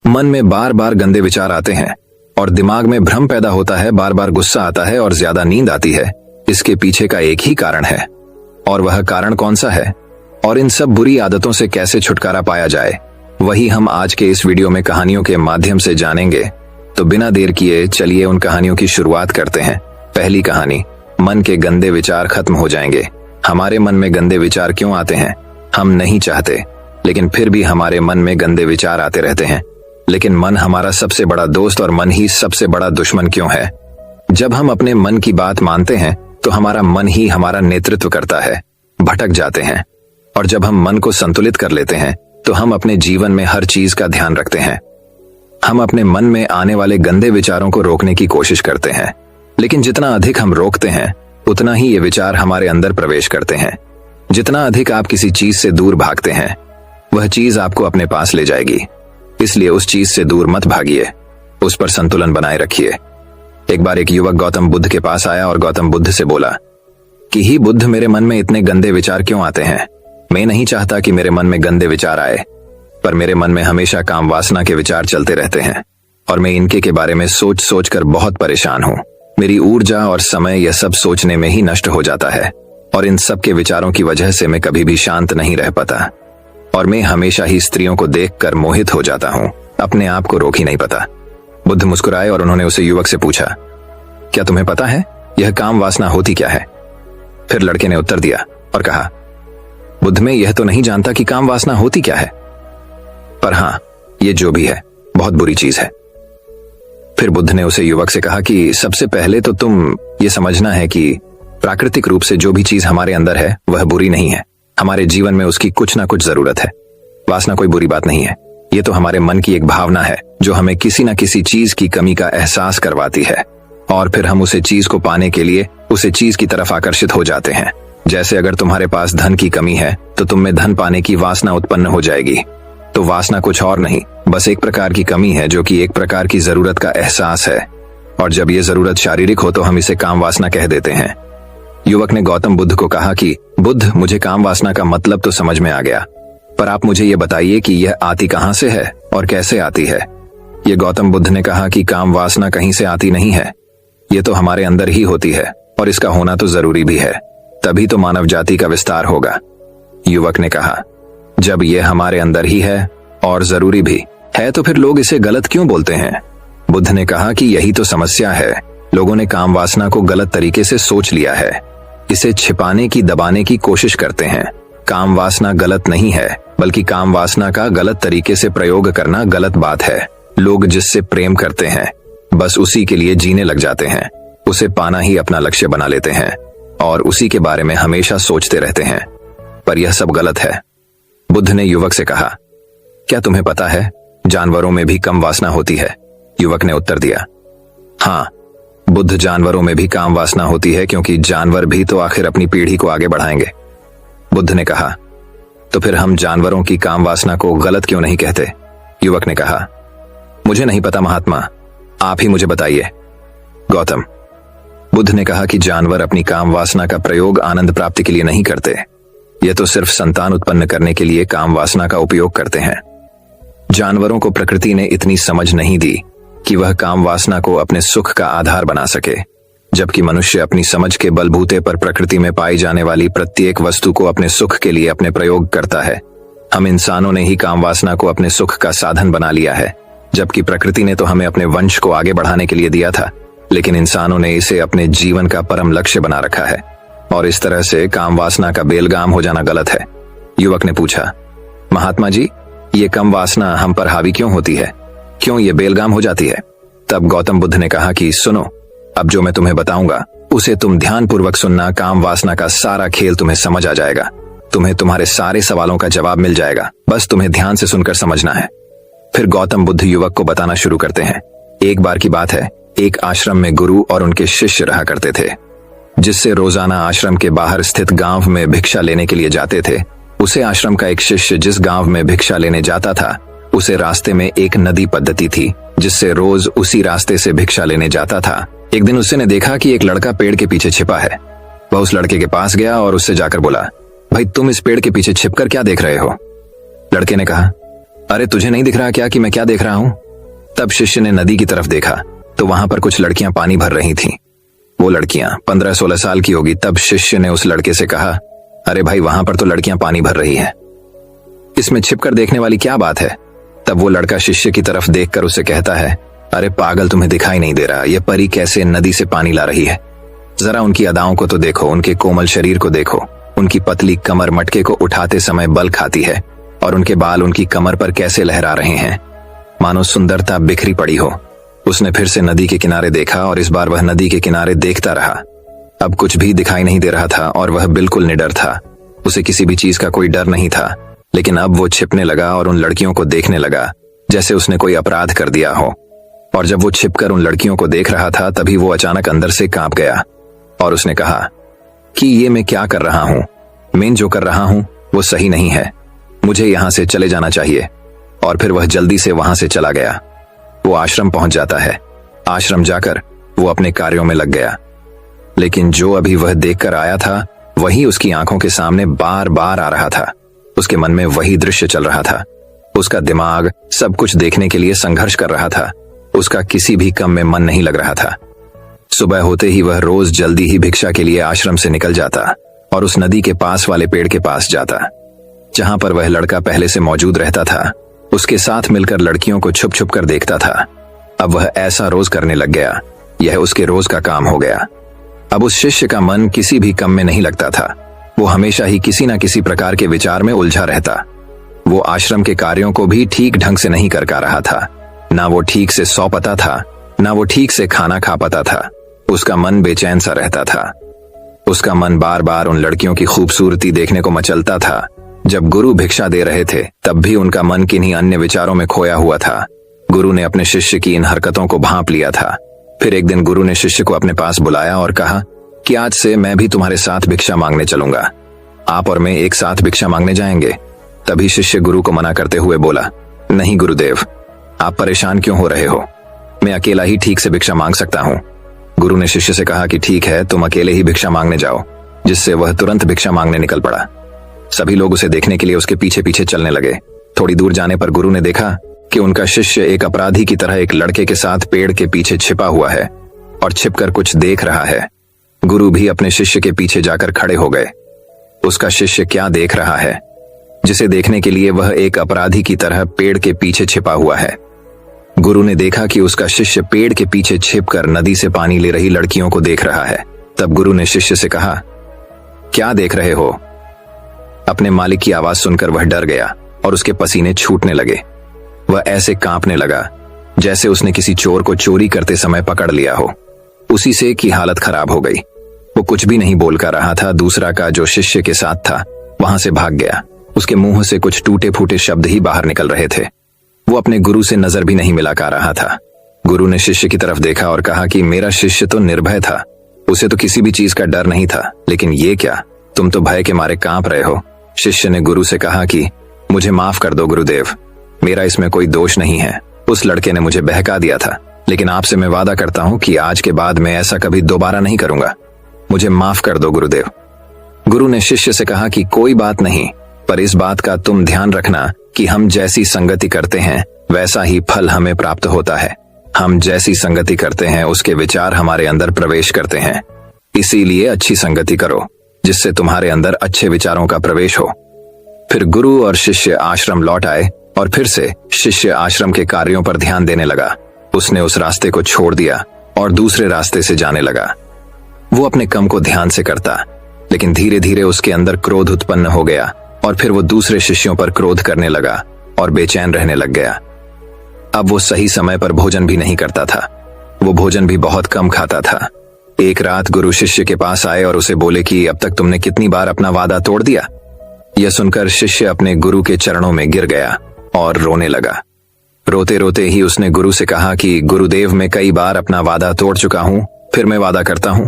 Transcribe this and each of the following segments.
मन में बार बार गंदे विचार आते हैं और दिमाग में भ्रम पैदा होता है, बार बार गुस्सा आता है और ज्यादा नींद आती है। इसके पीछे का एक ही कारण है, और वह कारण कौन सा है और इन सब बुरी आदतों से कैसे छुटकारा पाया जाए, वही हम आज के इस वीडियो में कहानियों के माध्यम से जानेंगे। तो बिना देर किए चलिए उन कहानियों की शुरुआत करते हैं। पहली कहानी, मन के गंदे विचार खत्म हो जाएंगे। हमारे मन में गंदे विचार क्यों आते हैं? हम नहीं चाहते, लेकिन फिर भी हमारे मन में गंदे विचार आते रहते हैं। लेकिन मन हमारा सबसे बड़ा दोस्त और मन ही सबसे बड़ा दुश्मन क्यों है? जब हम अपने मन की बात मानते हैं तो हमारा मन ही हमारा नेतृत्व करता है। भटक जाते हैं, और जब हम मन को संतुलित कर लेते हैं तो हम अपने जीवन में हर चीज का ध्यान रखते हैं। हम अपने मन में आने वाले गंदे विचारों को रोकने की कोशिश करते हैं, लेकिन जितना अधिक हम रोकते हैं उतना ही ये विचार हमारे अंदर प्रवेश करते हैं। जितना अधिक आप किसी चीज से दूर भागते हैं वह चीज आपको अपने पास ले जाएगी। इसलिए उस चीज से दूर मत भागिए, उस पर संतुलन बनाए रखिए। एक बार एक युवक गौतम बुद्ध के पास आया और गौतम बुद्ध से बोला कि ही बुद्ध, मेरे मन में इतने गंदे विचार क्यों आते हैं? मैं नहीं चाहता कि मेरे मन में गंदे विचार आए, पर मेरे मन में हमेशा काम वासना के विचार चलते रहते हैं और मैं इनके के बारे में सोच सोच कर बहुत परेशान हूँ। मेरी ऊर्जा और समय यह सब सोचने में ही नष्ट हो जाता है, और इन सब के विचारों की वजह से मैं कभी भी शांत नहीं रह पाता, और मैं हमेशा ही स्त्रियों को देखकर मोहित हो जाता हूँ। अपने आप को रोक ही नहीं पाता। बुद्ध मुस्कुराए और उन्होंने उसे युवक से पूछा, क्या तुम्हें पता है यह काम वासना होती क्या है? फिर लड़के ने उत्तर दिया और कहा, बुद्ध, मैं यह तो नहीं जानता कि काम वासना होती क्या है, पर हाँ, ये जो भी है बहुत बुरी चीज है। फिर बुद्ध ने उसे युवक से कहा कि सबसे पहले तो तुम ये समझना है कि प्राकृतिक रूप से जो भी चीज हमारे अंदर है वह बुरी नहीं है। हमारे जीवन में उसकी कुछ ना कुछ जरूरत है। वासना कोई बुरी बात नहीं है, ये तो हमारे मन की एक भावना है जो हमें किसी न किसी चीज की कमी का एहसास करवाती है, और फिर हम उसे चीज को पाने के लिए उसे चीज की तरफ आकर्षित हो जाते हैं। जैसे अगर तुम्हारे पास धन की कमी है तो तुम में धन पाने की वासना उत्पन्न हो जाएगी। तो वासना कुछ और नहीं, बस एक प्रकार की कमी है जो कि एक प्रकार की जरूरत का एहसास है, और जब ये जरूरत शारीरिक हो तो हम इसे काम वासना कह देते हैं। युवक ने गौतम बुद्ध को कहा कि बुद्ध, मुझे काम वासना का मतलब तो समझ में आ गया, पर आप मुझे ये बताइए कि यह आती कहां से है और कैसे आती है? ये गौतम बुद्ध ने कहा कि काम वासना कहीं से आती नहीं है, ये तो हमारे अंदर ही होती है, और इसका होना तो जरूरी भी है, तभी तो मानव जाति का विस्तार होगा। युवक ने कहा, जब यह हमारे अंदर ही है और जरूरी भी है तो फिर लोग इसे गलत क्यों बोलते हैं? बुद्ध ने कहा कि यही तो समस्या है, लोगों ने काम वासना को गलत तरीके से सोच लिया है, इसे छिपाने की, दबाने की कोशिश करते हैं। काम वासना गलत नहीं है, बल्कि काम वासना का गलत तरीके से प्रयोग करना गलत बात है। लोग जिससे प्रेम करते हैं बस उसी के लिए जीने लग जाते हैं, उसे पाना ही अपना लक्ष्य बना लेते हैं और उसी के बारे में हमेशा सोचते रहते हैं, पर यह सब गलत है। बुद्ध ने युवक से कहा, क्या तुम्हें पता है जानवरों में भी कम वासना होती है? युवक ने उत्तर दिया, हाँ बुद्ध, जानवरों में भी काम वासना होती है, क्योंकि जानवर भी तो आखिर अपनी पीढ़ी को आगे बढ़ाएंगे। बुद्ध ने कहा, तो फिर हम जानवरों की काम वासना को गलत क्यों नहीं कहते? युवक ने कहा, मुझे नहीं पता महात्मा, आप ही मुझे बताइए। गौतम, बुद्ध ने कहा कि जानवर अपनी काम वासना का प्रयोग आनंद प्राप्ति के लिए नहीं करते, ये तो सिर्फ संतान उत्पन्न करने के लिए काम वासना का उपयोग करते हैं। जानवरों को प्रकृति ने इतनी समझ नहीं दी कि वह काम वासना को अपने सुख का आधार बना सके, जबकि मनुष्य अपनी समझ के बलबूते पर प्रकृति में पाई जाने वाली प्रत्येक वस्तु को अपने सुख के लिए अपने प्रयोग करता है। हम इंसानों ने ही काम वासना को अपने सुख का साधन बना लिया है, जबकि प्रकृति ने तो हमें अपने वंश को आगे बढ़ाने के लिए दिया था, लेकिन इंसानों ने इसे अपने जीवन का परम लक्ष्य बना रखा है, और इस तरह से काम वासना का बेलगाम हो जाना गलत है। युवक ने पूछा, महात्मा जी, ये कम वासना हम पर हावी क्यों होती है? क्यों ये बेलगाम हो जाती है? तब गौतम बुद्ध ने कहा कि सुनो, अब जो मैं तुम्हें बताऊंगा उसे तुम ध्यान पूर्वक सुनना। काम वासना का सारा खेल तुम्हें समझ आ जाएगा, तुम्हें तुम्हारे सारे सवालों का जवाब मिल जाएगा, बस तुम्हें ध्यान से सुनकर समझना है। फिर गौतम बुद्ध युवक को बताना शुरू करते हैं। एक बार की बात है, एक आश्रम में गुरु और उनके शिष्य रहा करते थे, जिससे रोजाना आश्रम के बाहर स्थित गांव में भिक्षा लेने के लिए जाते थे। उसे आश्रम का एक शिष्य जिस गांव में भिक्षा लेने जाता था, उसे रास्ते में एक नदी पद्धति थी, जिससे रोज उसी रास्ते से भिक्षा लेने जाता था। एक दिन उसने देखा कि एक लड़का पेड़ के पीछे छिपा है। वह उस लड़के के पास गया और उससे जाकर बोला, भाई तुम इस पेड़ के पीछे छिपकर क्या देख रहे हो? लड़के ने कहा, अरे तुझे नहीं दिख रहा क्या कि मैं क्या देख रहा हूं? तब शिष्य ने नदी की तरफ देखा तो वहां पर कुछ लड़कियां पानी भर रही थीं। वो लड़कियां 15-16 साल की होगी। तब शिष्य ने उस लड़के से कहा, अरे भाई वहां पर तो लड़कियां पानी भर रही हैं, इसमें छिपकर देखने वाली क्या बात है? तब वो लड़का शिष्य की तरफ देखकर उसे कहता है, अरे पागल, तुम्हें दिखाई नहीं दे रहा ये परी कैसे नदी से पानी ला रही है? जरा उनकी अदाओं को तो देखो, उनके कोमल शरीर को देखो, उनकी पतली कमर मटके को उठाते समय बल खाती है और उनके बाल उनकी कमर पर कैसे लहरा रहे हैं, मानो सुंदरता बिखरी पड़ी हो। उसने फिर से नदी के किनारे देखा और इस बार वह नदी के किनारे देखता रहा। अब कुछ भी दिखाई नहीं दे रहा था और वह बिल्कुल निडर था। उसे किसी भी चीज का कोई डर नहीं था, लेकिन अब वो छिपने लगा और उन लड़कियों को देखने लगा जैसे उसने कोई अपराध कर दिया हो। और जब वो छिपकर उन लड़कियों को देख रहा था तभी वो अचानक अंदर से कांप गया और उसने कहा कि ये मैं क्या कर रहा हूं? मैं जो कर रहा हूं वो सही नहीं है, मुझे यहां से चले जाना चाहिए। और फिर वह जल्दी से वहां से चला गया। वो आश्रम पहुंच जाता है। आश्रम जाकर वो अपने कार्यों में लग गया, लेकिन जो अभी वह देखकर आया था वही उसकी आंखों के सामने बार बार आ रहा था। उसके मन में वही दृश्य चल रहा था। उसका दिमाग सब कुछ देखने के लिए संघर्ष कर रहा था। उसका किसी भी काम में मन नहीं लग रहा था। सुबह होते ही वह रोज जल्दी ही भिक्षा के लिए आश्रम से निकल जाता और उस नदी के पास वाले पेड़ के पास जाता जहां पर वह लड़का पहले से मौजूद रहता था। उसके साथ मिलकर लड़कियों को छुप छुप कर देखता था। अब वह ऐसा रोज करने लग गया, यह उसके रोज का काम हो गया। अब उस शिष्य का मन किसी भी काम में नहीं लगता था। वो हमेशा ही किसी न किसी प्रकार के विचार में उलझा रहता। वो आश्रम के कार्यों को भी ठीक ढंग से नहीं कर पा रहा था। ना वो ठीक से सो पाता था, ना वो ठीक से खाना खा पाता था। उसका मन बेचैन सा रहता था। उसका मन बार बार उन लड़कियों की खूबसूरती देखने को मचलता था। जब गुरु भिक्षा दे रहे थे तब भी उनका मन किन्हीं अन्य विचारों में खोया हुआ था। गुरु ने अपने शिष्य की इन हरकतों को भांप लिया था। फिर एक दिन गुरु ने शिष्य को अपने पास बुलाया और कहा कि आज से मैं भी तुम्हारे साथ भिक्षा मांगने चलूंगा। आप और मैं एक साथ भिक्षा मांगने जाएंगे। तभी शिष्य गुरु को मना करते हुए बोला, नहीं गुरुदेव, आप परेशान क्यों हो रहे हो? मैं अकेला ही ठीक से भिक्षा मांग सकता हूँ। गुरु ने शिष्य से कहा कि ठीक है, तुम अकेले ही भिक्षा मांगने जाओ, जिससे वह तुरंत भिक्षा मांगने निकल पड़ा। सभी लोग उसे देखने के लिए उसके पीछे पीछे चलने लगे। थोड़ी दूर जाने पर गुरु ने देखा कि उनका शिष्य एक अपराधी की तरह एक लड़के के साथ पेड़ के पीछे छिपा हुआ है और छिपकर कुछ देख रहा है। गुरु भी अपने शिष्य के पीछे जाकर खड़े हो गए। उसका शिष्य क्या देख रहा है जिसे देखने के लिए वह एक अपराधी की तरह पेड़ के पीछे छिपा हुआ है? गुरु ने देखा कि उसका शिष्य पेड़ के पीछे छिपकर नदी से पानी ले रही लड़कियों को देख रहा है। तब गुरु ने शिष्य से कहा, क्या देख रहे हो? अपने मालिक की आवाज सुनकर वह डर गया और उसके पसीने छूटने लगे। वह ऐसे कांपने लगा जैसे उसने किसी चोर को चोरी करते समय पकड़ लिया हो। उसी से की हालत खराब हो गई। वो कुछ भी नहीं बोल कर रहा था। दूसरा का जो शिष्य के साथ था वहां से भाग गया। उसके मुंह से कुछ टूटे फूटे शब्द ही बाहर निकल रहे थे। वो अपने गुरु से नजर भी नहीं मिला रहा था। गुरु ने शिष्य की तरफ देखा और कहा कि मेरा शिष्य तो निर्भय था, उसे तो किसी भी चीज का डर नहीं था, लेकिन ये क्या, तुम तो भय के मारे कांप रहे हो। शिष्य ने गुरु से कहा कि मुझे माफ कर दो गुरुदेव, मेरा इसमें कोई दोष नहीं है। उस लड़के ने मुझे बहका दिया था, लेकिन आपसे मैं वादा करता हूं कि आज के बाद मैं ऐसा कभी दोबारा नहीं करूंगा। मुझे माफ कर दो गुरुदेव। गुरु ने शिष्य से कहा कि कोई बात नहीं, पर इस बात का तुम ध्यान रखना कि हम जैसी संगति करते हैं वैसा ही फल हमें प्राप्त होता है। हम जैसी संगति करते हैं उसके विचार हमारे अंदर प्रवेश करते हैं। इसीलिए अच्छी संगति करो जिससे तुम्हारे अंदर अच्छे विचारों का प्रवेश हो। फिर गुरु और शिष्य आश्रम लौट आए और फिर से शिष्य आश्रम के कार्यों पर ध्यान देने लगा। उसने उस रास्ते को छोड़ दिया और दूसरे रास्ते से जाने लगा। वो अपने काम को ध्यान से करता, लेकिन धीरे धीरे उसके अंदर क्रोध उत्पन्न हो गया और फिर वो दूसरे शिष्यों पर क्रोध करने लगा और बेचैन रहने लग गया। अब वो सही समय पर भोजन भी नहीं करता था। वो भोजन भी बहुत कम खाता था। एक रात गुरु शिष्य के पास आए और उसे बोले कि अब तक तुमने कितनी बार अपना वादा तोड़ दिया। यह सुनकर शिष्य अपने गुरु के चरणों में गिर गया और रोने लगा। रोते रोते ही उसने गुरु से कहा कि गुरुदेव, मैं कई बार अपना वादा तोड़ चुका हूं, फिर मैं वादा करता हूं,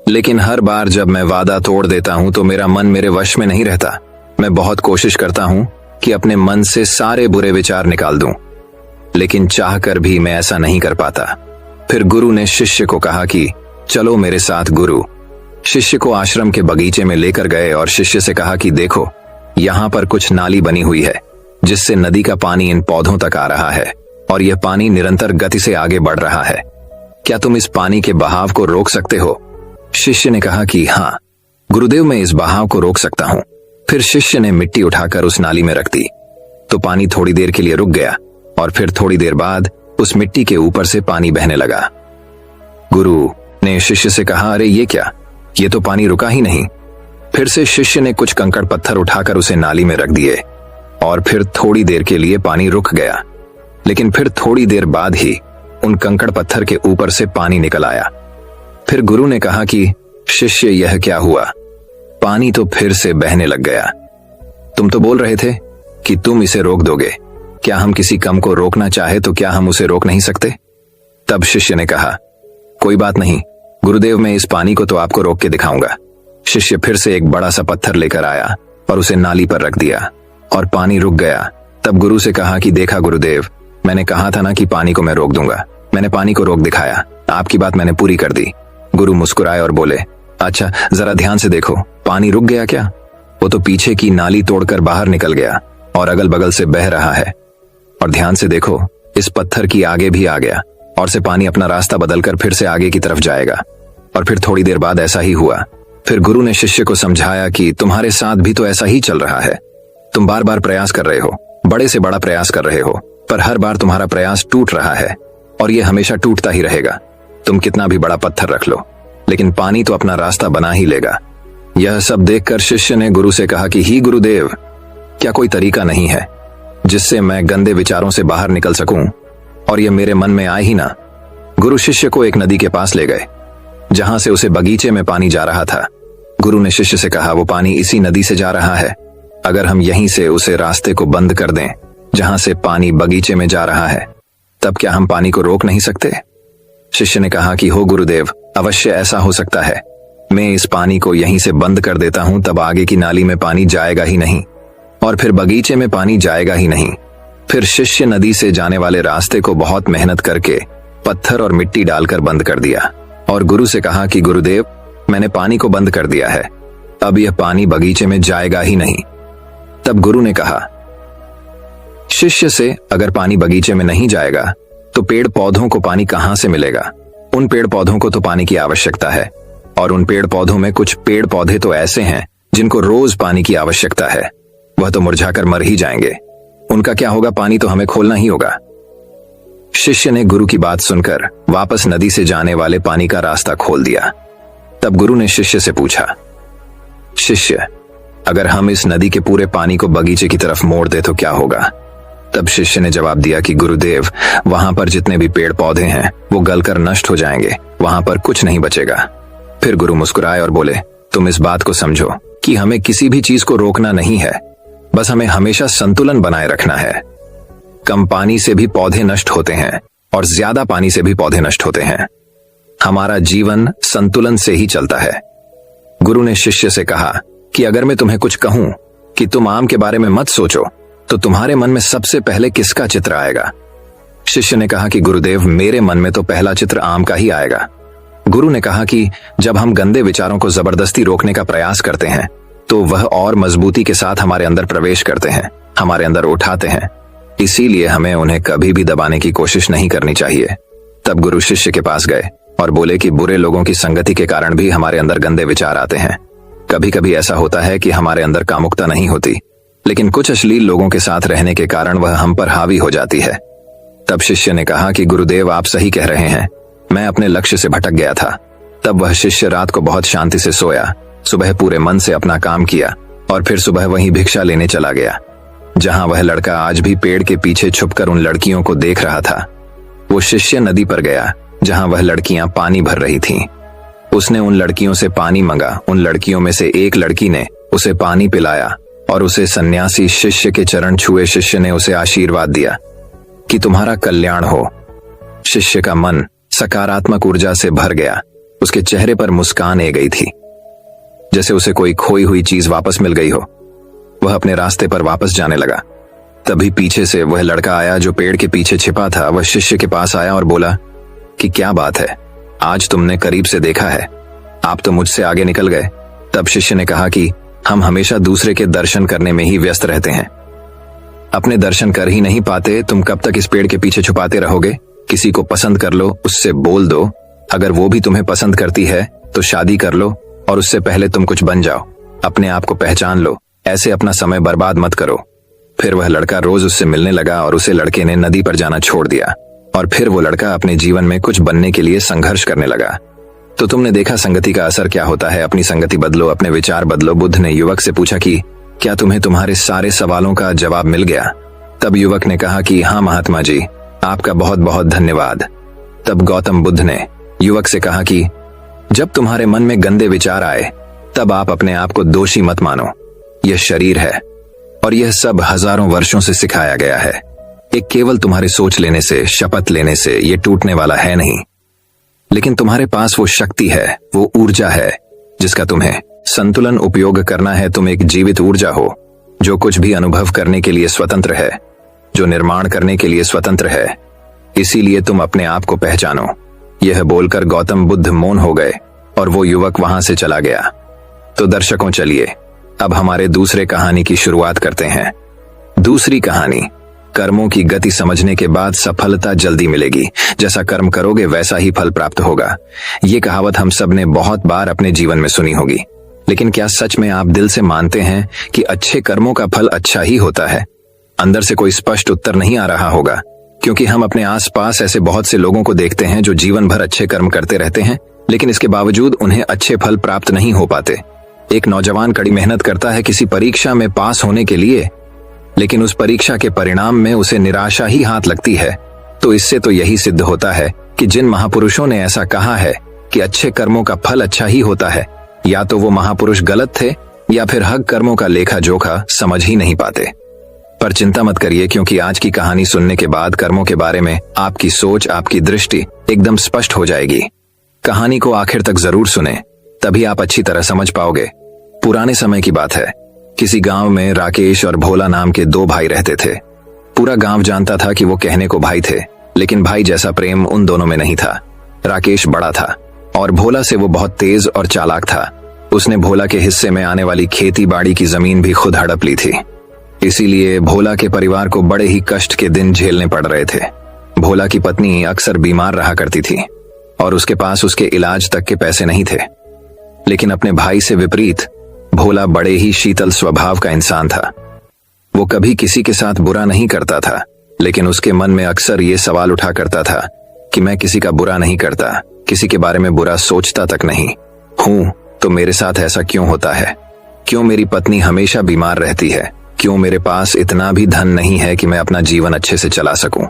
लेकिन हर बार जब मैं वादा तोड़ देता हूं तो मेरा मन मेरे वश में नहीं रहता। मैं बहुत कोशिश करता हूं कि अपने मन से सारे बुरे विचार निकाल दूं, लेकिन चाहकर भी मैं ऐसा नहीं कर पाता। फिर गुरु ने शिष्य को कहा कि चलो मेरे साथ। गुरु शिष्य को आश्रम के बगीचे में लेकर गए और शिष्य से कहा कि देखो, यहाँ पर कुछ नाली बनी हुई है, जिससे नदी का पानी इन पौधों तक आ रहा है और यह पानी निरंतर गति से आगे बढ़ रहा है। क्या तुम इस पानी के बहाव को रोक सकते हो? शिष्य ने कहा कि हाँ गुरुदेव, मैं इस बहाव को रोक सकता हूं। फिर शिष्य ने मिट्टी उठाकर उस नाली में रख दी तो पानी थोड़ी देर के लिए रुक गया और फिर थोड़ी देर बाद उस मिट्टी के ऊपर से पानी बहने लगा। गुरु ने शिष्य से कहा, अरे ये क्या, ये तो पानी रुका ही नहीं। फिर से शिष्य ने कुछ कंकड़ पत्थर उठाकर उसे नाली में रख दिए और फिर थोड़ी देर के लिए पानी रुक गया, लेकिन फिर थोड़ी देर बाद ही उन कंकड़ पत्थर के ऊपर से पानी निकल आया। फिर गुरु ने कहा कि शिष्य, यह क्या हुआ? पानी तो फिर से बहने लग गया। तुम तो बोल रहे थे कि तुम इसे रोक दोगे। क्या हम किसी कम को रोकना चाहे तो क्या हम उसे रोक नहीं सकते? तब शिष्य ने कहा, कोई बात नहीं गुरुदेव, मैं इस पानी को तो आपको रोक के दिखाऊंगा। शिष्य फिर से एक बड़ा सा पत्थर लेकर आया और उसे नाली पर रख दिया और पानी रुक गया। तब गुरु से कहा कि देखा गुरुदेव, मैंने कहा था ना कि पानी को मैं रोक दूंगा। मैंने पानी को रोक दिखाया, आपकी बात मैंने पूरी कर दी। गुरु मुस्कुराए और बोले, अच्छा जरा ध्यान से देखो, पानी रुक गया क्या? वो तो पीछे की नाली तोड़कर बाहर निकल गया और अगल बगल से बह रहा है। और ध्यान से देखो, इस पत्थर की आगे भी आ गया और से पानी अपना रास्ता बदलकर फिर से आगे की तरफ जाएगा। और फिर थोड़ी देर बाद ऐसा ही हुआ। फिर गुरु ने शिष्य को समझाया कि तुम्हारे साथ भी तो ऐसा ही चल रहा है। तुम बार बार प्रयास कर रहे हो, बड़े से बड़ा प्रयास कर रहे हो, पर हर बार तुम्हारा प्रयास टूट रहा है और यह हमेशा टूटता ही रहेगा। तुम कितना भी बड़ा पत्थर रख लो, लेकिन पानी तो अपना रास्ता बना ही लेगा। यह सब देखकर शिष्य ने गुरु से कहा कि ही गुरुदेव, क्या कोई तरीका नहीं है जिससे मैं गंदे विचारों से बाहर निकल सकूं और यह मेरे मन में आए ही ना? गुरु शिष्य को एक नदी के पास ले गए जहां से उसे बगीचे में पानी जा रहा था। गुरु ने शिष्य से कहा, वो पानी इसी नदी से जा रहा है। अगर हम यहीं से उसे रास्ते को बंद कर दें जहां से पानी बगीचे में जा रहा है, तब क्या हम पानी को रोक नहीं सकते? शिष्य ने कहा कि हो गुरुदेव, अवश्य ऐसा हो सकता है। मैं इस पानी को यहीं से बंद कर देता हूं, तब आगे की नाली में पानी जाएगा ही नहीं और फिर बगीचे में पानी जाएगा ही नहीं। फिर शिष्य नदी से जाने वाले रास्ते को बहुत मेहनत करके पत्थर और मिट्टी डालकर बंद कर दिया और गुरु से कहा कि गुरुदेव, मैंने पानी को बंद कर दिया है, अब यह पानी बगीचे में जाएगा ही नहीं। तब गुरु ने कहा शिष्य से, अगर पानी बगीचे में नहीं जाएगा तो पेड़ पौधों को पानी कहां से मिलेगा? उन पेड़ पौधों को तो पानी की आवश्यकता है और उन पेड़ पौधों में कुछ पेड़ पौधे तो ऐसे हैं जिनको रोज पानी की आवश्यकता है, वह तो मुरझाकर मर ही जाएंगे। उनका क्या होगा? पानी तो हमें खोलना ही होगा। शिष्य ने गुरु की बात सुनकर वापस नदी से जाने वाले पानी का रास्ता खोल दिया। तब गुरु ने शिष्य से पूछा, शिष्य, अगर हम इस नदी के पूरे पानी को बगीचे की तरफ मोड़ दे तो क्या होगा? तब शिष्य ने जवाब दिया कि गुरुदेव, वहां पर जितने भी पेड़ पौधे हैं वो गलकर नष्ट हो जाएंगे, वहां पर कुछ नहीं बचेगा। फिर गुरु मुस्कुराए और बोले, तुम इस बात को समझो कि हमें किसी भी चीज को रोकना नहीं है, बस हमें हमेशा संतुलन बनाए रखना है। कम पानी से भी पौधे नष्ट होते हैं और ज्यादा पानी से भी पौधे नष्ट होते हैं। हमारा जीवन संतुलन से ही चलता है। गुरु ने शिष्य से कहा कि अगर मैं तुम्हें कुछ कहूं कि तुम आम के बारे में मत सोचो, तो तुम्हारे मन में सबसे पहले किसका चित्र आएगा? शिष्य ने कहा कि गुरुदेव, मेरे मन में तो पहला चित्र आम का ही आएगा। गुरु ने कहा कि जब हम गंदे विचारों को जबरदस्ती रोकने का प्रयास करते हैं तो वह और मजबूती के साथ हमारे अंदर प्रवेश करते हैं, हमारे अंदर उठाते हैं। इसीलिए हमें उन्हें कभी भी दबाने की कोशिश नहीं करनी चाहिए। तब गुरु शिष्य के पास गए और बोले कि बुरे लोगों की संगति के कारण भी हमारे अंदर गंदे विचार आते हैं। कभी कभी ऐसा होता है कि हमारे अंदर कामुकता नहीं होती, लेकिन कुछ अश्लील लोगों के साथ रहने के कारण वह हम पर हावी हो जाती है। तब शिष्य ने कहा कि गुरुदेव, आप सही कह रहे हैं, मैं अपने लक्ष्य से भटक गया था। तब वह शिष्य रात को बहुत शांति से सोया, सुबह पूरे मन से अपना काम किया और फिर सुबह वहीं भिक्षा लेने चला गया जहां वह लड़का आज भी पेड़ के पीछे छुपकर उन लड़कियों को देख रहा था। वो शिष्य नदी पर गया जहां वह लड़कियां पानी भर रही थीं। उसने उन लड़कियों से पानी मांगा। उन लड़कियों में से एक लड़की ने उसे पानी पिलाया और उसे सन्यासी शिष्य के चरण छुए शिष्य ने उसे आशीर्वाद दिया कि तुम्हारा कल्याण हो। शिष्य का मन सकारात्मक ऊर्जा से भर गया। उसके चेहरे पर मुस्कान आ गई थी, जैसे उसे कोई खोई हुई चीज वापस मिल गई हो। वह अपने रास्ते पर वापस जाने लगा। तभी पीछे से वह लड़का आया जो पेड़ के पीछे छिपा था। वह शिष्य के पास आया और बोला कि क्या बात है, आज तुमने करीब से देखा है, आप तो मुझसे आगे निकल गए। तब शिष्य ने कहा कि हम हमेशा दूसरे के दर्शन करने में ही व्यस्त रहते हैं, अपने दर्शन कर ही नहीं पाते, तुम कब तक इस पेड़ के पीछे छुपाते रहोगे? किसी को पसंद कर लो, उससे बोल दो। अगर वो भी तुम्हें पसंद करती है तो शादी कर लो, और उससे पहले तुम कुछ बन जाओ। अपने आप को पहचान लो, ऐसे अपना समय बर्बाद मत करो। फिर वह लड़का रोज उससे मिलने लगा और उसे लड़के ने नदी पर जाना छोड़ दिया। और फिर वो लड़का अपने जीवन में कुछ बनने के लिए संघर्ष करने लगा। तो तुमने देखा संगति का असर क्या होता है। अपनी संगति बदलो, अपने विचार बदलो। बुद्ध ने युवक से पूछा कि क्या तुम्हें तुम्हारे सारे सवालों का जवाब मिल गया? तब युवक ने कहा कि हाँ महात्मा जी, आपका बहुत बहुत धन्यवाद। तब गौतम बुद्ध ने युवक से कहा कि जब तुम्हारे मन में गंदे विचार आए तब आप अपने आप को दोषी मत मानो। यह शरीर है और यह सब हजारों वर्षों से सिखाया गया है। एक केवल तुम्हारे सोच लेने से, शपथ लेने से ये टूटने वाला है नहीं। लेकिन तुम्हारे पास वो शक्ति है, वो ऊर्जा है जिसका तुम्हें संतुलन उपयोग करना है। तुम एक जीवित ऊर्जा हो जो कुछ भी अनुभव करने के लिए स्वतंत्र है, जो निर्माण करने के लिए स्वतंत्र है। इसीलिए तुम अपने आप को पहचानो। यह बोलकर गौतम बुद्ध मौन हो गए और वो युवक वहां से चला गया। तो दर्शकों, चलिए अब हमारे दूसरे कहानी की शुरुआत करते हैं। दूसरी कहानी, कर्मों की गति समझने के बाद सफलता जल्दी मिलेगी। जैसा कर्म करोगे वैसा ही फल प्राप्त होगा। ये कहावत हम सब ने बहुत बार अपने जीवन में सुनी होगी, लेकिन क्या सच में आप दिल से मानते हैं कि अच्छे कर्मों का फल अच्छा ही होता है? अंदर से कोई स्पष्ट उत्तर नहीं आ रहा होगा, क्योंकि हम अपने आसपास ऐसे बहुत से लोगों को देखते हैं जो जीवन भर अच्छे कर्म करते रहते हैं, लेकिन इसके बावजूद उन्हें अच्छे फल प्राप्त नहीं हो पाते। एक नौजवान कड़ी मेहनत करता है किसी परीक्षा में पास होने के लिए, लेकिन उस परीक्षा के परिणाम में उसे निराशा ही हाथ लगती है। तो इससे तो यही सिद्ध होता है कि जिन महापुरुषों ने ऐसा कहा है कि अच्छे कर्मों का फल अच्छा ही होता है, या तो वो महापुरुष गलत थे या फिर हक कर्मों का लेखा जोखा समझ ही नहीं पाते। पर चिंता मत करिए, क्योंकि आज की कहानी सुनने के बाद कर्मों के बारे में आपकी सोच, आपकी दृष्टि एकदम स्पष्ट हो जाएगी। कहानी को आखिर तक जरूर सुने, तभी आप अच्छी तरह समझ पाओगे। पुराने समय की बात है। किसी गांव में राकेश और भोला नाम के दो भाई रहते थे। पूरा गांव जानता था कि वो कहने को भाई थे, लेकिन भाई जैसा प्रेम उन दोनों में नहीं था। राकेश बड़ा था और भोला से वो बहुत तेज और चालाक था। उसने भोला के हिस्से में आने वाली खेती बाड़ी की जमीन भी खुद हड़प ली थी। इसीलिए भोला के परिवार को बड़े ही कष्ट के दिन झेलने पड़ रहे थे। भोला की पत्नी अक्सर बीमार रहा करती थी और उसके पास उसके इलाज तक के पैसे नहीं थे। लेकिन अपने भाई से विपरीत भोला बड़े ही शीतल स्वभाव का इंसान था। वो कभी किसी के साथ बुरा नहीं करता था, लेकिन उसके मन में अक्सर ये सवाल उठा करता था कि मैं किसी का बुरा नहीं करता, किसी के बारे में बुरा सोचता तक नहीं हूं, तो मेरे साथ ऐसा क्यों होता है? क्यों मेरी पत्नी हमेशा बीमार रहती है? क्यों मेरे पास इतना भी धन नहीं है कि मैं अपना जीवन अच्छे से चला सकूं?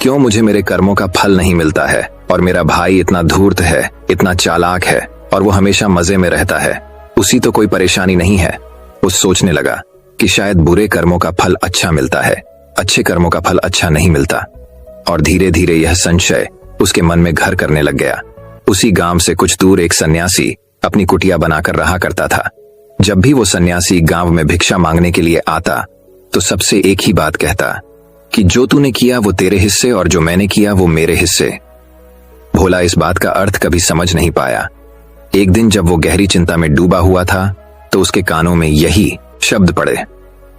क्यों मुझे मेरे कर्मों का फल नहीं मिलता है? और मेरा भाई इतना धूर्त है, इतना चालाक है और वो हमेशा मजे में रहता है, उसी तो कोई परेशानी नहीं है। वो सोचने लगा कि शायद बुरे कर्मों का फल अच्छा मिलता है, अच्छे कर्मों का फल अच्छा नहीं मिलता। और धीरे धीरे यह संशय उसके मन में घर करने लग गया। उसी गांव से कुछ दूर एक सन्यासी अपनी कुटिया बनाकर रहा करता था। जब भी वो सन्यासी गांव में भिक्षा मांगने के लिए आता तो सबसे एक ही बात कहता कि जो तूने किया वो तेरे हिस्से और जो मैंने किया वो मेरे हिस्से। भोला इस बात का अर्थ कभी समझ नहीं पाया। एक दिन जब वो गहरी चिंता में डूबा हुआ था तो उसके कानों में यही शब्द पड़े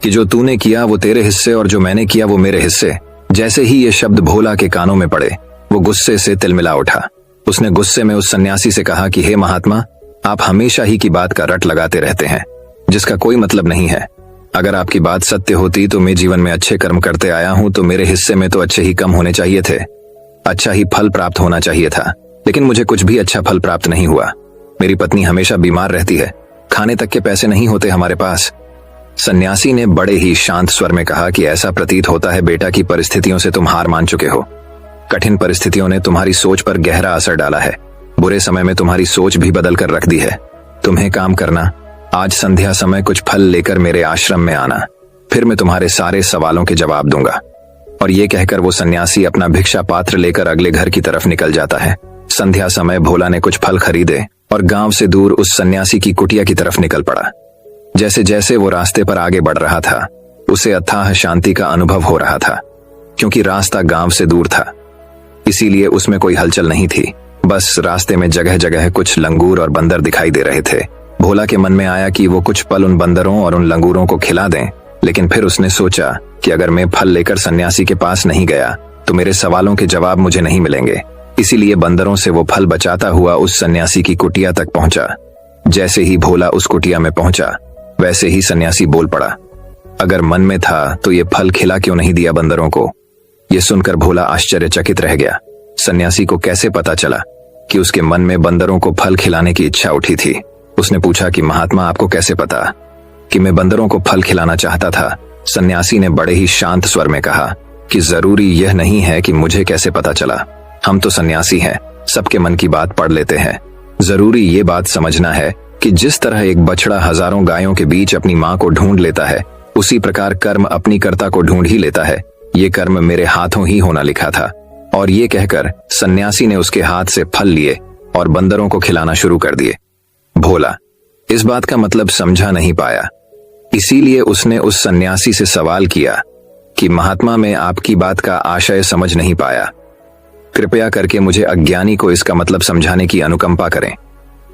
कि जो तूने किया वो तेरे हिस्से और जो मैंने किया वो मेरे हिस्से। जैसे ही ये शब्द भोला के कानों में पड़े, वो गुस्से से तिलमिला उठा। उसने गुस्से में उस सन्यासी से कहा कि हे महात्मा, आप हमेशा ही की बात का रट लगाते रहते हैं जिसका कोई मतलब नहीं है। अगर आपकी बात सत्य होती तो मैं जीवन में अच्छे कर्म करते आया हूं, तो मेरे हिस्से में तो अच्छे ही कम होने चाहिए थे, अच्छा ही फल प्राप्त होना चाहिए था। लेकिन मुझे कुछ भी अच्छा फल प्राप्त नहीं हुआ। मेरी पत्नी हमेशा बीमार रहती है, खाने तक के पैसे नहीं होते हमारे पास। सन्यासी ने बड़े ही शांत स्वर में कहा कि ऐसा प्रतीत होता है बेटा की परिस्थितियों से तुम हार मान चुके हो। कठिन परिस्थितियों ने तुम्हारी सोच पर गहरा असर डाला है। बुरे समय में तुम्हारी सोच भी बदल कर रख दी है। तुम्हें काम करना, आज संध्या समय कुछ फल लेकर मेरे आश्रम में आना, फिर मैं तुम्हारे सारे सवालों के जवाब दूंगा। और ये कहकर वो सन्यासी अपना भिक्षा पात्र लेकर अगले घर की तरफ निकल जाता है। संध्या समय भोला ने कुछ फल खरीदे और गांव से दूर उस सन्यासी की कुटिया की तरफ निकल पड़ा। जैसे जैसे वो रास्ते पर आगे बढ़ रहा था, उसे अथाह शांति का अनुभव हो रहा था। क्योंकि रास्ता गांव से दूर था, इसीलिए उसमें कोई हलचल नहीं थी। बस रास्ते में जगह जगह कुछ लंगूर और बंदर दिखाई दे रहे थे। भोला के मन में आया कि वो कुछ पल उन बंदरों और उन लंगूरों को खिला दें, लेकिन फिर उसने सोचा कि अगर मैं फल लेकर सन्यासी के पास नहीं गया तो मेरे सवालों के जवाब मुझे नहीं मिलेंगे। इसीलिए बंदरों से वो फल बचाता हुआ उस सन्यासी की कुटिया तक पहुंचा। जैसे ही भोला उस कुटिया में पहुंचा, वैसे ही सन्यासी बोल पड़ा, अगर मन में था तो ये फल खिला क्यों नहीं दिया बंदरों को। ये सुनकर भोला आश्चर्यचकित रह गया। सन्यासी को कैसे पता चला कि उसके मन में बंदरों को फल खिलाने की इच्छा उठी थी। उसने पूछा कि महात्मा, आपको कैसे पता कि मैं बंदरों को फल खिलाना चाहता था। सन्यासी ने बड़े ही शांत स्वर में कहा कि जरूरी यह नहीं है कि मुझे कैसे पता चला। हम तो सन्यासी हैं, सबके मन की बात पढ़ लेते हैं। जरूरी ये बात समझना है कि जिस तरह एक बछड़ा हजारों गायों के बीच अपनी माँ को ढूंढ लेता है, उसी प्रकार कर्म अपनी कर्ता को ढूंढ ही लेता है। ये कर्म मेरे हाथों ही होना लिखा था। और ये कहकर सन्यासी ने उसके हाथ से फल लिए और बंदरों को खिलाना शुरू कर दिए। भोला इस बात का मतलब समझा नहीं पाया, इसीलिए उसने उस सन्यासी से सवाल किया कि महात्मा, मैं आपकी बात का आशय समझ नहीं पाया, कृपया करके मुझे अज्ञानी को इसका मतलब समझाने की अनुकंपा करें।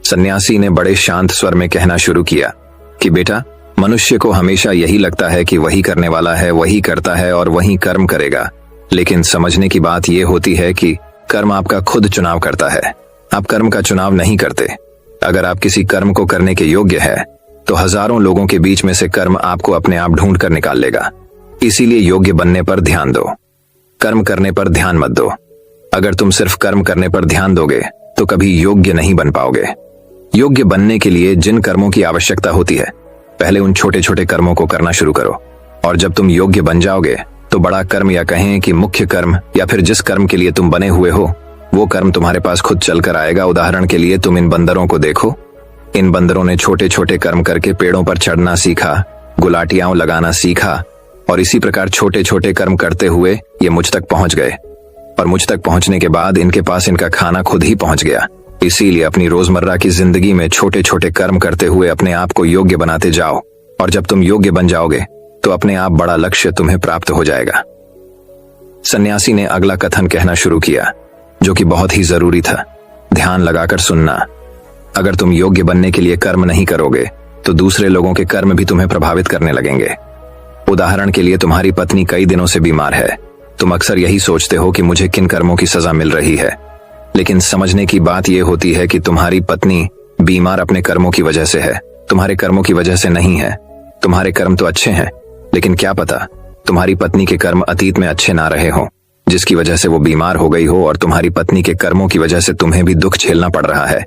सन्यासी ने बड़े शांत स्वर में कहना शुरू किया कि बेटा, मनुष्य को हमेशा यही लगता है कि वही करने वाला है, वही करता है और वही कर्म करेगा। लेकिन समझने की बात यह होती है कि कर्म आपका खुद चुनाव करता है, आप कर्म का चुनाव नहीं करते। अगर आप किसी कर्म को करने के योग्य है तो हजारों लोगों के बीच में से कर्म आपको अपने आप ढूंढ कर निकाल लेगा। इसीलिए योग्य बनने पर ध्यान दो, कर्म करने पर ध्यान मत दो। अगर तुम सिर्फ कर्म करने पर ध्यान दोगे तो कभी योग्य नहीं बन पाओगे। योग्य बनने के लिए जिन कर्मों की आवश्यकता होती है, पहले उन छोटे छोटे कर्मों को करना शुरू करो, और जब तुम योग्य बन जाओगे तो बड़ा कर्म, या कहें कि मुख्य कर्म, या फिर जिस कर्म के लिए तुम बने हुए हो, वो कर्म तुम्हारे पास खुद चलकर आएगा। उदाहरण के लिए तुम इन बंदरों को देखो। इन बंदरों ने छोटे छोटे कर्म करके पेड़ों पर चढ़ना सीखा, गुलाटियां लगाना सीखा, और इसी प्रकार छोटे छोटे कर्म करते हुए ये मुझ तक पहुंच गए। और मुझ तक पहुंचने के बाद इनके पास इनका खाना खुद ही पहुंच गया। इसीलिए अपनी रोजमर्रा की जिंदगी में छोटे छोटे कर्म करते हुए अपने आप को योग्य बनाते जाओ, और जब तुम योग्य बन जाओगे तो अपने आप बड़ा लक्ष्य तुम्हें प्राप्त हो जाएगा। सन्यासी ने अगला कथन कहना शुरू किया, जो कि बहुत ही जरूरी था। ध्यान लगाकर सुनना। अगर तुम योग्य बनने के लिए कर्म नहीं करोगे तो दूसरे लोगों के कर्म भी तुम्हें प्रभावित करने लगेंगे। उदाहरण के लिए तुम्हारी पत्नी कई दिनों से बीमार है। तुम अक्सर यही सोचते हो कि मुझे किन कर्मों की सजा मिल रही है, लेकिन समझने की बात यह होती है कि तुम्हारी पत्नी बीमार अपने कर्मों की वजह से है, तुम्हारे कर्मों की वजह से नहीं है। तुम्हारे कर्म तो अच्छे हैं, लेकिन क्या पता तुम्हारी पत्नी के कर्म अतीत में अच्छे ना रहे हों, जिसकी वजह से वो बीमार हो गई हो, और तुम्हारी पत्नी के कर्मों की वजह से तुम्हें भी दुख झेलना पड़ रहा है।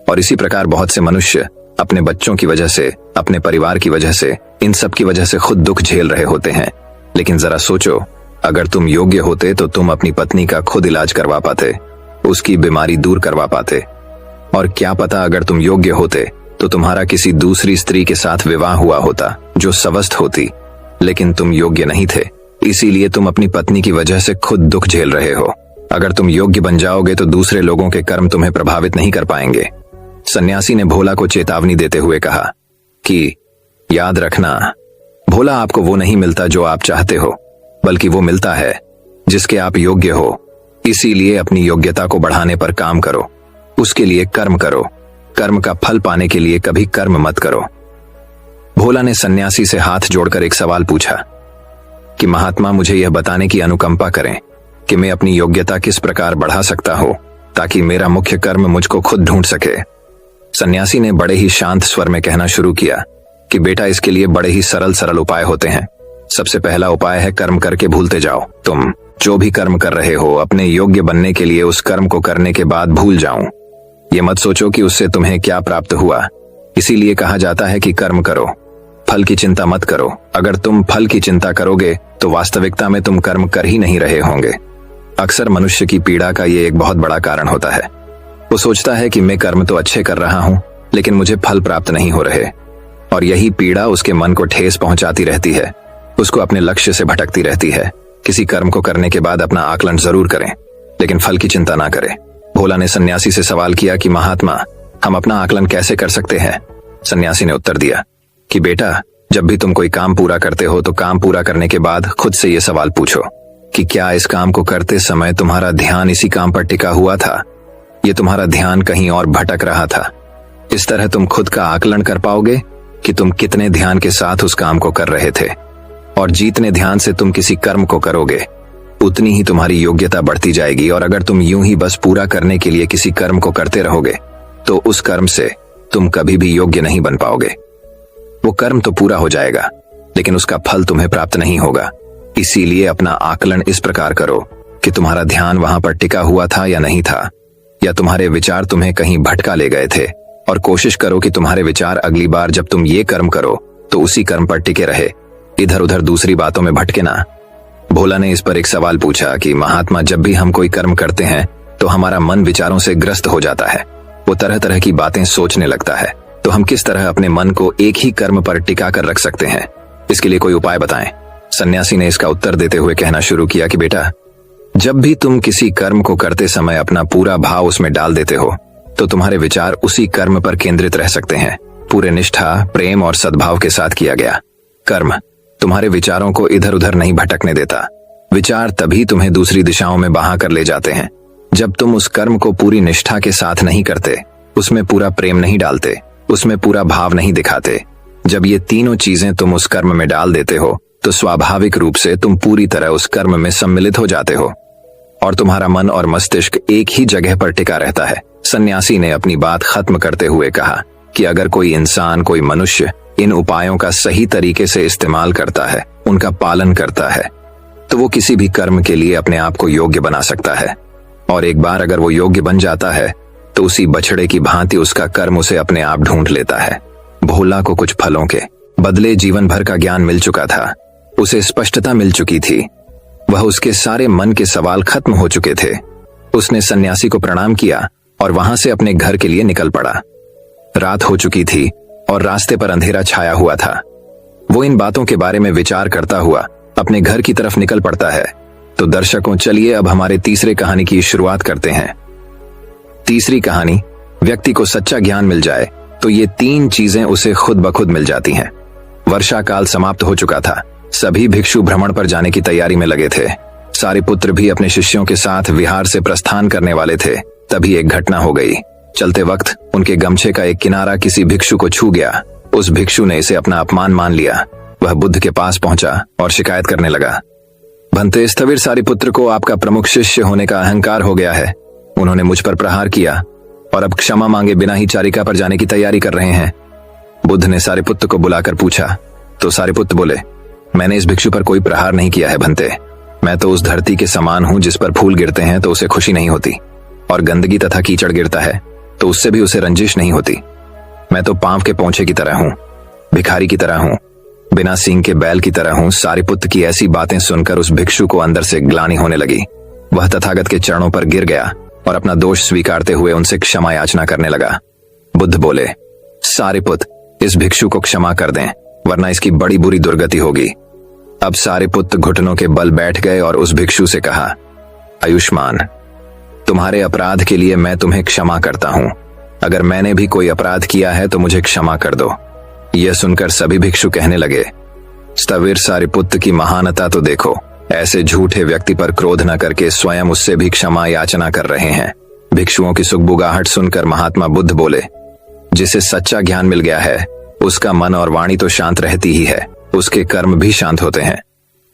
और इसी प्रकार बहुत से मनुष्य अपने बच्चों की वजह से, अपने परिवार की वजह से, इन सब की वजह से खुद दुख झेल रहे होते हैं। लेकिन जरा सोचो, अगर तुम योग्य होते तो तुम अपनी पत्नी का खुद इलाज करवा पाते, उसकी बीमारी दूर करवा पाते। और क्या पता अगर तुम योग्य होते तो तुम्हारा किसी दूसरी स्त्री के साथ विवाह हुआ होता जो स्वस्थ होती, लेकिन तुम योग्य नहीं थे, इसीलिए तुम अपनी पत्नी की वजह से खुद दुख झेल रहे हो। अगर तुम योग्य बन जाओगे तो दूसरे लोगों के कर्म तुम्हें प्रभावित नहीं कर पाएंगे। सन्यासी ने भोला को चेतावनी देते हुए कहा कि याद रखना, भोला, आपको वो नहीं मिलता जो आप चाहते हो, बल्कि वो मिलता है जिसके आप योग्य हो। इसीलिए अपनी योग्यता को बढ़ाने पर काम करो, उसके लिए कर्म करो। कर्म का फल पाने के लिए कभी कर्म मत करो। भोला ने सन्यासी से हाथ जोड़कर एक सवाल पूछा कि महात्मा, मुझे यह बताने की अनुकंपा करें कि मैं अपनी योग्यता किस प्रकार बढ़ा सकता हूं ताकि मेरा मुख्य कर्म मुझको खुद ढूंढ सके। सन्यासी ने बड़े ही शांत स्वर में कहना शुरू किया कि बेटा, इसके लिए बड़े ही सरल सरल उपाय होते हैं। सबसे पहला उपाय है कर्म करके भूलते जाओ। तुम जो भी कर्म कर रहे हो, अपने योग्य बनने के लिए उस कर्म को करने के बाद भूल जाऊं। ये मत सोचो कि उससे तुम्हें क्या प्राप्त हुआ। इसीलिए कहा जाता है कि कर्म करो, फल की चिंता मत करो। अगर तुम फल की चिंता करोगे तो वास्तविकता में तुम कर्म कर ही नहीं रहे होंगे। अक्सर मनुष्य की पीड़ा का ये एक बहुत बड़ा कारण होता है। वो सोचता है कि मैं कर्म तो अच्छे कर रहा हूं, लेकिन मुझे फल प्राप्त नहीं हो रहे, और यही पीड़ा उसके मन को ठेस पहुंचाती रहती है, उसको अपने लक्ष्य से भटकती रहती है। किसी कर्म को करने के बाद अपना आकलन जरूर करें, लेकिन फल की चिंता ना करें। भोला ने सन्यासी से सवाल किया कि महात्मा, हम अपना आकलन कैसे कर सकते हैं? सन्यासी ने उत्तर दिया कि बेटा, जब भी तुम कोई काम पूरा करते हो तो काम पूरा करने के बाद खुद से ये सवाल पूछो कि क्या इस काम को करते समय तुम्हारा ध्यान इसी काम पर टिका हुआ था, ये तुम्हारा ध्यान कहीं और भटक रहा था। इस तरह तुम खुद का आकलन कर पाओगे कि तुम कितने ध्यान के साथ उस काम को कर रहे थे। और जितने ध्यान से तुम किसी कर्म को करोगे उतनी ही तुम्हारी योग्यता बढ़ती जाएगी। और अगर तुम यूं ही बस पूरा करने के लिए किसी कर्म को करते रहोगे तो उस कर्म से तुम कभी भी योग्य नहीं बन पाओगे। वो कर्म तो पूरा हो जाएगा लेकिन उसका फल तुम्हें प्राप्त नहीं होगा। इसीलिए अपना आकलन इस प्रकार करो कि तुम्हारा ध्यान वहां पर टिका हुआ था या नहीं था, या तुम्हारे विचार तुम्हें कहीं भटका ले गए थे। और कोशिश करो कि तुम्हारे विचार अगली बार जब तुम ये कर्म करो तो उसी कर्म पर टिके रहे, इधर उधर दूसरी बातों में भटके ना। भोला ने इस पर एक सवाल पूछा कि महात्मा, जब भी हम कोई कर्म करते हैं तो हमारा मन विचारों से ग्रस्त हो जाता है, वो तरह तरह की बातें सोचने लगता है, तो हम किस तरह अपने मन को एक ही कर्म पर टिका कर रख सकते हैं? इसके लिए कोई उपाय बताएं। सन्यासी ने इसका उत्तर देते हुए कहना शुरू किया कि बेटा, जब भी तुम किसी कर्म को करते समय अपना पूरा भाव उसमें डाल देते हो तो तुम्हारे विचार उसी कर्म पर केंद्रित रह सकते हैं। पूरे निष्ठा, प्रेम और सद्भाव के साथ किया गया कर्म तुम्हारे विचारों को इधर उधर नहीं भटकने देता। विचार तभी तुम्हें दूसरी दिशाओं में बहा कर ले जाते हैं जब तुम उस कर्म को पूरी निष्ठा के साथ नहीं करते, उसमें पूरा प्रेम नहीं डालते, उसमें पूरा भाव नहीं दिखाते। जब ये तीनों चीजें तुम उस कर्म में डाल देते हो तो स्वाभाविक रूप से तुम पूरी तरह उस कर्म में सम्मिलित हो जाते हो और तुम्हारा मन और मस्तिष्क एक ही जगह पर टिका रहता है। सन्यासी ने अपनी बात खत्म करते हुए कहा कि अगर कोई इंसान, कोई मनुष्य इन उपायों का सही तरीके से इस्तेमाल करता है, उनका पालन करता है, तो वो किसी भी कर्म के लिए अपने आप को योग्य बना सकता है। और एक बार अगर वो योग्य बन जाता है तो उसी बछड़े की भांति उसका कर्म उसे अपने आप ढूंढ लेता है। भोला को कुछ फलों के बदले जीवन भर का ज्ञान मिल चुका था, उसे स्पष्टता मिल चुकी थी, वह उसके सारे मन के सवाल खत्म हो चुके थे। उसने सन्यासी को प्रणाम किया और वहां से अपने घर के लिए निकल पड़ा। रात हो चुकी थी और रास्ते पर अंधेरा छाया हुआ था। वो इन बातों के बारे में विचार करता हुआ अपने घर की तरफ निकल पड़ता है। तो दर्शकों, चलिए अब हमारे तीसरे कहानी की शुरुआत करते हैं। तीसरी कहानी, व्यक्ति को सच्चा ज्ञान मिल जाए तो ये तीन चीजें उसे खुद ब खुद मिल जाती हैं। वर्षा काल समाप्त हो चुका था। सभी भिक्षु भ्रमण पर जाने की तैयारी में लगे थे। सारिपुत्र भी अपने शिष्यों के साथ विहार से प्रस्थान करने वाले थे। तभी एक घटना हो गई। चलते वक्त उनके गमछे का एक किनारा किसी भिक्षु को छू गया। उस भिक्षु ने इसे अपना अपमान मान लिया। वह बुद्ध के पास पहुंचा और शिकायत करने लगा, भंते स्थविर सारिपुत्र को आपका प्रमुख शिष्य होने का अहंकार हो गया है। उन्होंने मुझ पर प्रहार किया और अब क्षमा मांगे बिना ही चारिका पर जाने की तैयारी कर रहे हैं। बुद्ध ने सारिपुत्र को बुलाकर पूछा तो सारिपुत्र बोले, मैंने इस भिक्षु पर कोई प्रहार नहीं किया है भंते। मैं तो उस धरती के समान हूं जिस पर फूल गिरते हैं तो उसे खुशी नहीं होती, और गंदगी तथा कीचड़ गिरता है तो उससे भी उसे रंजिश नहीं होती। मैं तो पांव के पोंछे की तरह हूं, भिखारी की तरह हूं, बिना सींग के बैल की तरह हूं। सारिपुत्र की ऐसी बातें सुनकर उस भिक्षु को अंदर से ग्लानि होने लगी। वह तथागत के चरणों पर गिर गया और अपना दोष स्वीकारते हुए उनसे क्षमा याचना करने लगा। बुद्ध बोले, सारिपुत्र, इस भिक्षु को क्षमा कर दें वरना इसकी बड़ी बुरी दुर्गति होगी। अब सारिपुत्र घुटनों के बल बैठ गए और उस भिक्षु से कहा, आयुष्मान, तुम्हारे अपराध के लिए मैं तुम्हें क्षमा करता हूं। अगर मैंने भी कोई अपराध किया है तो मुझे क्षमा कर दो। यह सुनकर सभी भिक्षु कहने लगे, स्थविर सारिपुत्र की महानता तो देखो, ऐसे झूठे व्यक्ति पर क्रोध न करके स्वयं उससे भी क्षमा याचना कर रहे हैं। भिक्षुओं की सुखबुगाहट सुनकर महात्मा बुद्ध बोले, जिसे सच्चा ज्ञान मिल गया है उसका मन और वाणी तो शांत रहती ही है, उसके कर्म भी शांत होते हैं।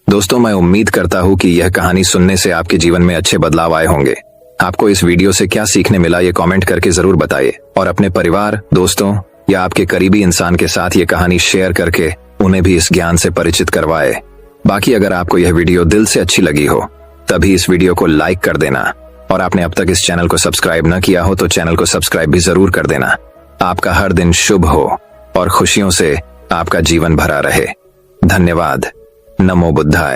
दोस्तों, मैं उम्मीद करता हूं कि यह कहानी सुनने से आपके जीवन में अच्छे बदलाव आए होंगे। आपको इस वीडियो से क्या सीखने मिला ये कमेंट करके जरूर बताइए, और अपने परिवार, दोस्तों या आपके करीबी इंसान के साथ ये कहानी शेयर करके उन्हें भी इस ज्ञान से परिचित करवाए। बाकी अगर आपको यह वीडियो दिल से अच्छी लगी हो तभी इस वीडियो को लाइक कर देना, और आपने अब तक इस चैनल को सब्सक्राइब न किया हो तो चैनल को सब्सक्राइब भी जरूर कर देना। आपका हर दिन शुभ हो और खुशियों से आपका जीवन भरा रहे। धन्यवाद। नमो बुद्धाय।